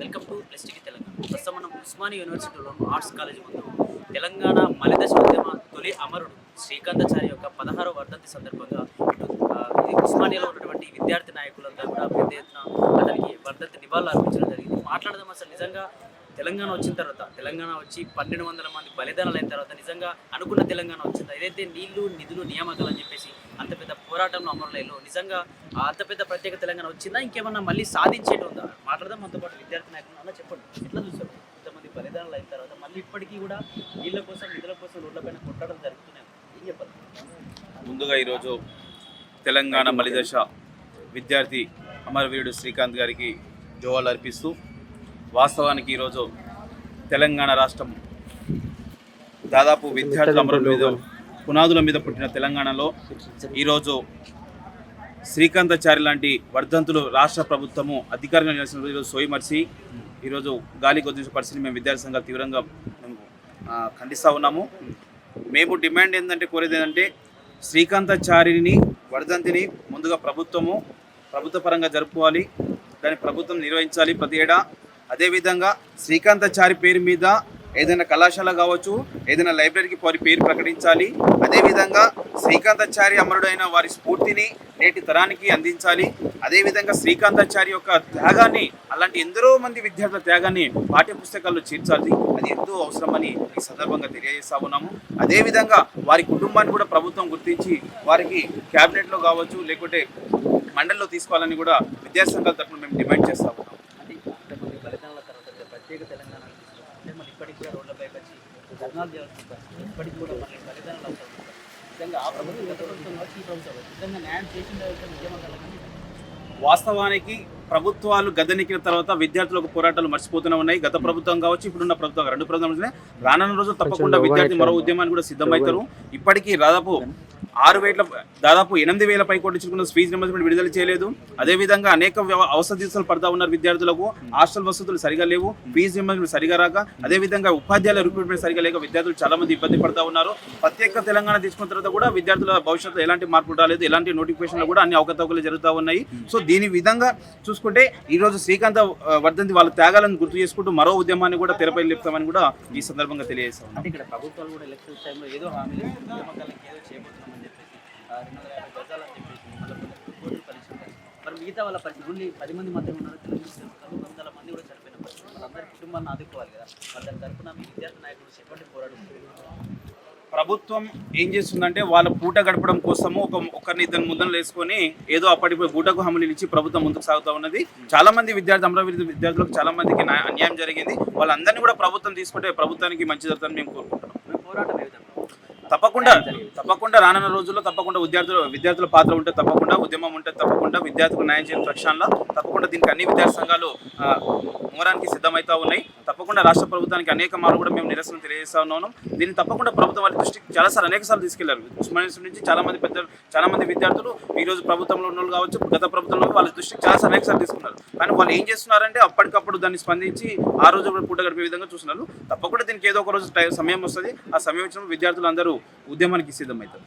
Welcome to plus TV Telangana. ప్రస్తుతం మనం ఉస్మానియా యూనివర్సిటీలో ఆర్ట్స్ కాలేజ్ ముందు తెలంగాణ మలిదశ ఉద్యమ తొలి అమరుడు శ్రీకాంతాచారి యొక్క 16వ వర్ధంతి సందర్భంగా ఇది ఉస్మానియాలో ఉన్నటువంటి విద్యార్థి నాయకులంతా కూడా పెద్ద ఎత్తున అతనికి వర్ధంతి నివాళులు అర్పించడం జరిగింది. మాట్లాడదాం అసలు నిజంగా తెలంగాణ వచ్చిన తర్వాత, తెలంగాణ వచ్చి 1200 మంది బలిదానాలు అయిన తర్వాత నిజంగా అనుకున్న తెలంగాణ వచ్చింది. ఏదైతే నీళ్లు నిధులు నియామకాలు అని చెప్పేసి అంత పెద్ద పోరాటంలో అమరులైలో నిజంగా అంత పెద్ద ప్రత్యేక తెలంగాణ వచ్చిందా, ఇంకేమన్నా మళ్ళీ సాధించేది ఉందా? మాట్లాడదాం మనతో పాటు విద్యార్థి నాయకులు. అన్న చెప్పండి, ఎట్లా చూస్తారు ఇంతమంది బలిదానాలు అయిన తర్వాత మళ్ళీ ఇప్పటికీ కూడా నీళ్ళ కోసం నిధుల కోసం రోడ్లపైన కొట్టడం జరుగుతున్నాయి, ఏం చెప్పాలి? ముందుగా ఈరోజు తెలంగాణ మలిదశ విద్యార్థి అమరవీరుడు శ్రీకాంత్ గారికి జోహార్లు అర్పిస్తూ, వాస్తవానికి ఈరోజు తెలంగాణ రాష్ట్రం దాదాపు విద్యార్థుల అమరుల మీద పునాదుల మీద పుట్టిన తెలంగాణలో ఈరోజు శ్రీకాంతాచారి లాంటి వర్ధంతులు రాష్ట్ర ప్రభుత్వము అధికారంగా నిలిచిన ఈరోజు సోయిమర్చి ఈరోజు గాలి కొద్దించిన పరిస్థితిని మేము విద్యార్థి సంఘాలు తీవ్రంగా ఖండిస్తూ ఉన్నాము. మేము డిమాండ్ ఏంటంటే, కోరేది ఏంటంటే, శ్రీకాంతాచారిని వర్ధంతిని ముందుగా ప్రభుత్వ పరంగా జరుపుకోవాలి, దాన్ని ప్రభుత్వం నిర్వహించాలి ప్రతి ఏడా. అదేవిధంగా శ్రీకాంతాచారి పేరు మీద ఏదైనా కళాశాల కావచ్చు, ఏదైనా లైబ్రరీకి వారి పేరు ప్రకటించాలి. అదేవిధంగా శ్రీకాంతాచారి అమరుడైన వారి స్ఫూర్తిని నేటి తరానికి అందించాలి. అదేవిధంగా శ్రీకాంతాచారి యొక్క త్యాగాన్ని, అలాంటి ఎందరో మంది విద్యార్థుల త్యాగాన్ని పాఠ్య పుస్తకాల్లో చేర్చాలి. అది ఎంతో అవసరమని ఈ సందర్భంగా తెలియజేస్తా ఉన్నాము. అదేవిధంగా వారి కుటుంబాన్ని కూడా ప్రభుత్వం గుర్తించి వారికి క్యాబినెట్లో కావచ్చు, లేకుంటే మండలిలో తీసుకోవాలని కూడా విద్యార్థి సంఘాల తరఫున మేము డిమాండ్ చేస్తా ఉన్నాము. ప్రత్యేక తెలంగాణ అంటే మళ్ళీ ఇప్పటికి కూడా రోడ్లపైకి వచ్చి ధర్నాలు చేయాల్సి వస్తుంది. ఇప్పటికి కూడా మళ్ళీ బలిదానాలు అవుతారు. నిజంగా ఆ ప్రభుత్వం గత ప్రభుత్వం వచ్చి ఈ ప్రభుత్వం నిజంగా న్యాయం చేసిందో నిజమగలమని వాస్తవానికి ప్రభుత్వాలు గద్దెనెక్కిన తర్వాత విద్యార్థులకు పోరాటాలు మర్చిపోతూనే ఉన్నాయి. గత ప్రభుత్వం కావచ్చు, ఇప్పుడున్న ప్రభుత్వం, రెండు ప్రభుత్వాలు రానున్న రోజు తప్పకుండా విద్యార్థి మరో ఉద్యమాన్ని కూడా సిద్ధమవుతారు. ఇప్పటికీ దాదాపు 8,000 పైకోటించుకున్న ఫీజు రియంబర్స్మెంట్ విడుదల చేయలేదు. అదేవిధంగా అనేక అవసరాలు పడతా ఉన్నారు విద్యార్థులకు. హాస్టల్ వసతులు సరిగా లేవు, ఫీజు రియంబర్స్మెంట్ సరిగా రాక, అదేవిధంగా ఉపాధ్యాయుల రిక్రూట్మెంట్ సరిగా లేక విద్యార్థులు చాలా మంది ఇబ్బంది పడతా ఉన్నారు. ప్రత్యేక తెలంగాణ తీసుకున్న తర్వాత కూడా విద్యార్థుల భవిష్యత్తులో ఎలాంటి మార్పులు రాలేదు, ఎలాంటి నోటిఫికేషన్లు కూడా అన్ని అవకతవకలు జరుగుతూ ఉన్నాయి. సో దీని విధంగా చూసుకుంటే ఈరోజు శ్రీకాంత వర్ధంతి వాళ్ళ త్యాగాలను గుర్తు చేసుకుంటూ మరో ఉద్యమాన్ని కూడా తెరపై లేపుతామని కూడా ఈ సందర్భంగా తెలియజేస్తాం. అంటే ఇక్కడ ప్రభుత్వాలు కూడా ఎలక్షన్ టైంలో ఏదో హామీలు ఏదో చేయబోతున్నామని చెప్పేసి 250 గజాలు అని చెప్పేసి కోర్టు పరీక్ష. మరి మిగతా వాళ్ళ పరిస్థితి ఓన్లీ 10 మంది మాత్రమే ఉన్నారు. 100 మంది కూడా చనిపోయిన పరిస్థితి. వాళ్ళందరి కుటుంబాన్ని ఆదుకోవాలి కదా. మరి దాని తరఫున మీ విద్యార్థి నాయకులు చెప్పండి పోరాడుతున్నారు. ప్రభుత్వం ఏం చేస్తుందంటే, వాళ్ళ పూట గడపడం కోసము ఒకరిని ఇద్దరు ముద్దలు వేసుకొని ఏదో అప్పటికి గూటకు హామీలు ఇచ్చి ప్రభుత్వం ముందుకు సాగుతూ ఉన్నది. చాలా మంది అమరావతి విద్యార్థులకు చాలా మందికి అన్యాయం జరిగింది. వాళ్ళందరినీ కూడా ప్రభుత్వం తీసుకుంటే ప్రభుత్వానికి మంచి జరుగుతుందని మేము కోరుకుంటున్నాం. పోరాటం తప్పకుండా రానున్న రోజుల్లో తప్పకుండా విద్యార్థుల పాత్ర ఉంటే, తప్పకుండా ఉద్యమం ఉంటే, తప్పకుండా విద్యార్థులకు న్యాయం చేయని పక్షాల్లో తప్పకుండా దీనికి అన్ని విద్యార్థి సంఘాలు మూరానికి సిద్ధమవుతా ఉన్నాయి. తప్పకుండా రాష్ట్ర ప్రభుత్వానికి అనేక మార్లు కూడా మేము నిరసన తెలియజేస్తా ఉన్నాం. దీన్ని తప్పకుండా ప్రభుత్వం వారి దృష్టికి అనేక సార్లు తీసుకెళ్లారు. ఉస్మానియా నుంచి చాలా మంది విద్యార్థులు ఈరోజు ప్రభుత్వంలో ఉన్న వాళ్ళు కావచ్చు, గత ప్రభుత్వంలో వాళ్ళ దృష్టికి అనేక సార్లు తీసుకున్నారు. కానీ వాళ్ళు ఏం చేస్తున్నారంటే అప్పటికప్పుడు దాన్ని స్పందించి ఆ రోజు కూడా పూట గడిపే విధంగా చూస్తున్నారు. తప్పకుండా దీనికి ఏదో ఒక రోజు సమయం వస్తుంది. ఆ సమయం వచ్చినప్పుడు విద్యార్థులు అందరూ ఉద్యమానికి సిద్ధమవుతారు.